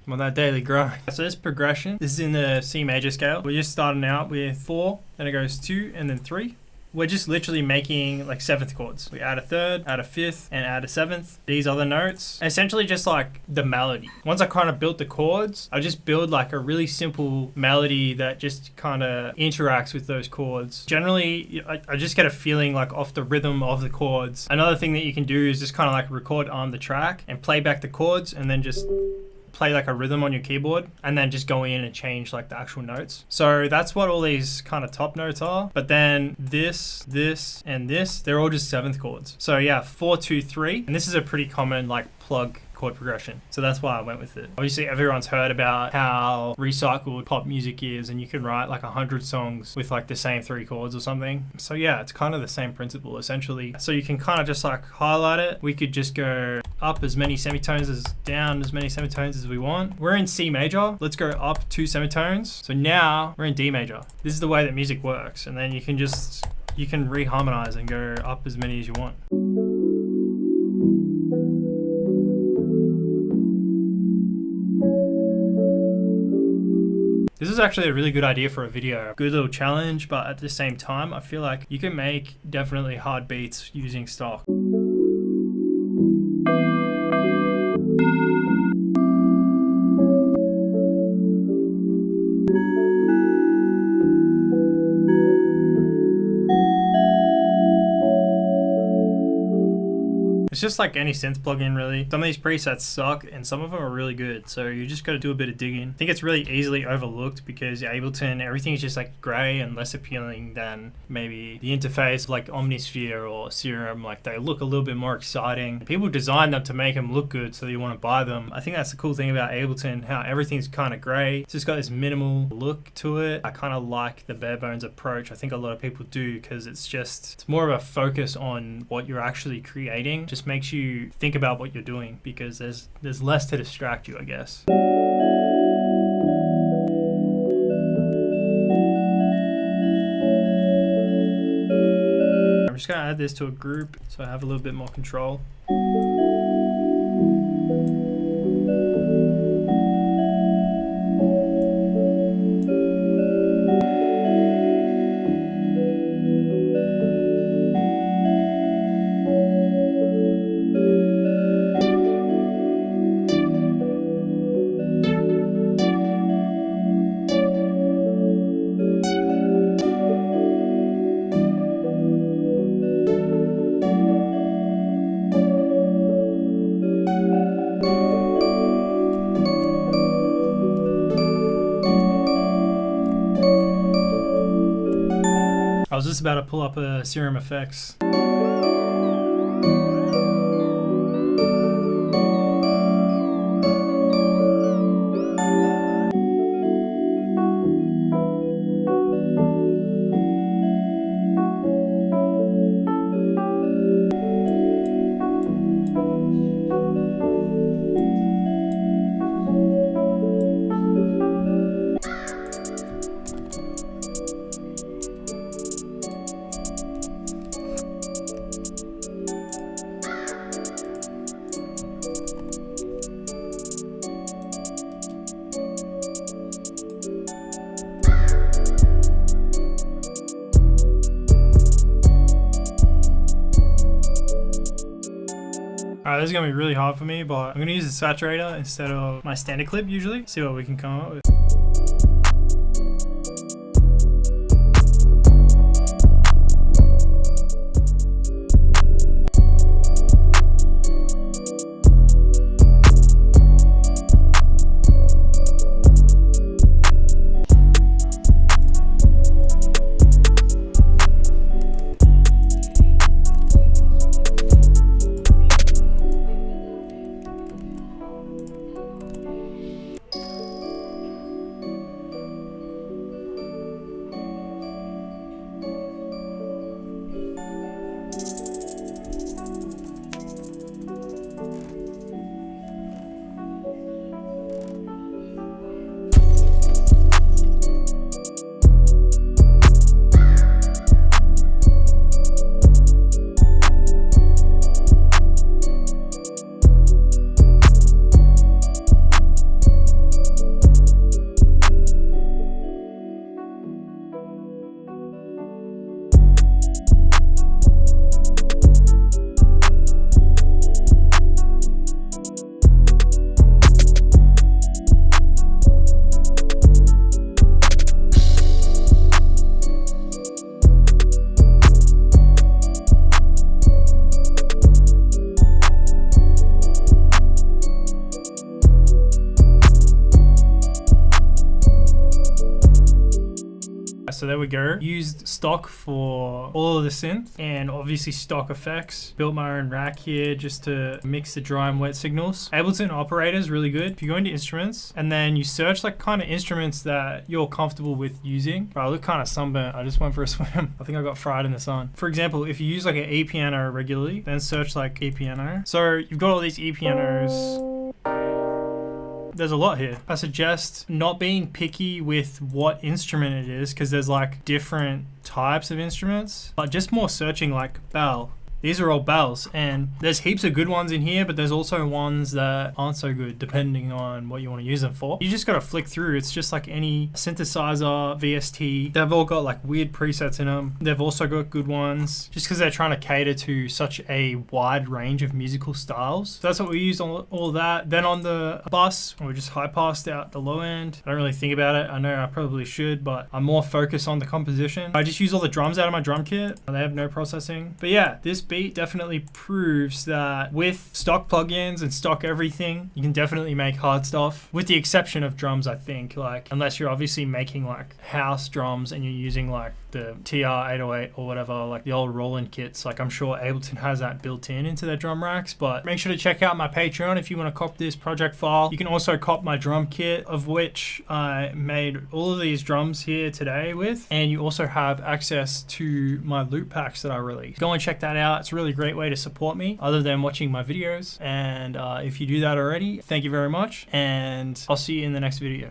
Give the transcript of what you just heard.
Well, that daily grind. So this progression, this is in the C major scale. We're just starting out with 4, then it goes 2, and then 3. We're just literally making like 7th chords. We add a 3rd, add a 5th, and add a 7th. These other notes, essentially just like the melody. Once I kind of built the chords, I just build like a really simple melody that just kind of interacts with those chords. Generally, I just get a feeling like off the rhythm of the chords. Another thing that you can do is just kind of like record on the track and play back the chords and then just play like a rhythm on your keyboard and then just go in and change like the actual notes. So that's what all these kind of top notes are. But then this, and this, they're all just 7th chords. So yeah, 4, 2, 3. And this is a pretty common like plug chord progression. So that's why I went with it. Obviously everyone's heard about how recycled pop music is and you can write like 100 songs with like the same 3 chords or something. So yeah, it's kind of the same principle essentially. So you can kind of just like highlight it. We could just go up as many semitones as down as many semitones as we want. We're in C major. Let's go up 2 semitones. So now we're in D major. This is the way that music works. And then you can reharmonize and go up as many as you want. This is actually a really good idea for a video. Good little challenge, but at the same time, I feel like you can make definitely hard beats using stock. It's just like any synth plugin really. Some of these presets suck and some of them are really good. So you just got to do a bit of digging. I think it's really easily overlooked because Ableton, everything is just like gray and less appealing than maybe the interface like Omnisphere or Serum. Like they look a little bit more exciting. People design them to make them look good so you want to buy them. I think that's the cool thing about Ableton, how everything's kind of gray. It's just got this minimal look to it. I kind of like the bare bones approach. I think a lot of people do because it's more of a focus on what you're actually creating. Just makes you think about what you're doing because there's less to distract you, I guess. I'm just gonna add this to a group so I have a little bit more control. I was just about to pull up a Serum Effects. Alright, this is going to be really hard for me, but I'm going to use the saturator instead of my standard clip usually. See what we can come up with. so there we go. Used stock for all of the synth and obviously stock effects. Built my own rack here just to mix the dry and wet signals. Ableton operator is really good. If you go into instruments and then you search like kind of instruments that you're comfortable with using. Bro, I look kind of sunburnt. I just went for a swim. I think I got fried in the sun. For example, if you use like an E piano regularly, then search like E piano. So you've got all these E pianos. There's a lot here. I suggest not being picky with what instrument it is because there's like different types of instruments, but just more searching like bell. These are all bells, and there's heaps of good ones in here, but there's also ones that aren't so good depending on what you want to use them for. You just got to flick through. It's just like any synthesizer, VST. They've all got like weird presets in them. They've also got good ones just because they're trying to cater to such a wide range of musical styles. So that's what we used on all that. Then on the bus, we just high passed out the low end. I don't really think about it. I know I probably should, but I'm more focused on the composition. I just use all the drums out of my drum kit. They have no processing. But yeah, this beat definitely proves that with stock plugins and stock everything, you can definitely make hard stuff, with the exception of drums, I think. Like, unless you're obviously making like house drums and you're using like the TR-808 or whatever, like the old Roland kits. Like, I'm sure Ableton has that built in into their drum racks. But make sure to check out my Patreon if you want to cop this project file. You can also cop my drum kit, of which I made all of these drums here today with, and you also have access to my loop packs that I release. Go and check that out. It's a really great way to support me other than watching my videos, and if you do that already, thank you very much, and I'll see you in the next video.